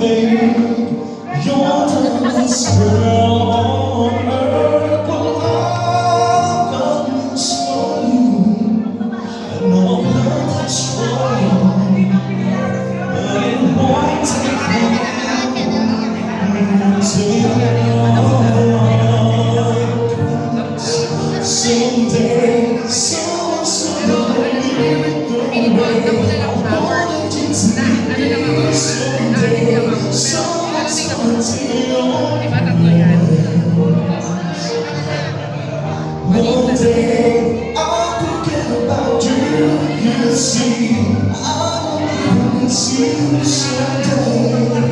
someday you're the best girl on earth. Well, I've got news for you. I know I'm not strong, but it won't take long. Someday, someone's gonna lead the way. I wanted you to be someday. Someone's gonna take your one day I'll forget about you. You see, I won't even see you someday.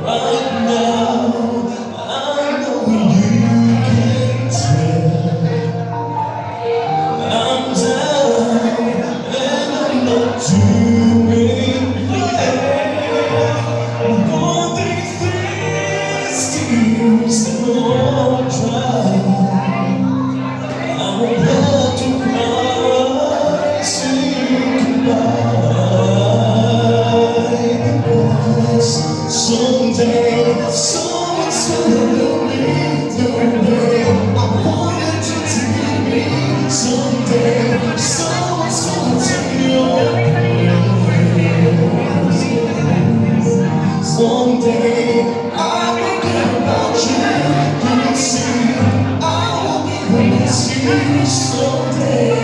Right now, I know you can tell I'm down and I'm not doing well. One thing feels the more I try, I won't have to cry, say goodbye. Someday, someone's gonna lead the way. I wanted you to be me. Someday, someone's gonna take your place. Someday, I will care about you. You see, I will be with you someday.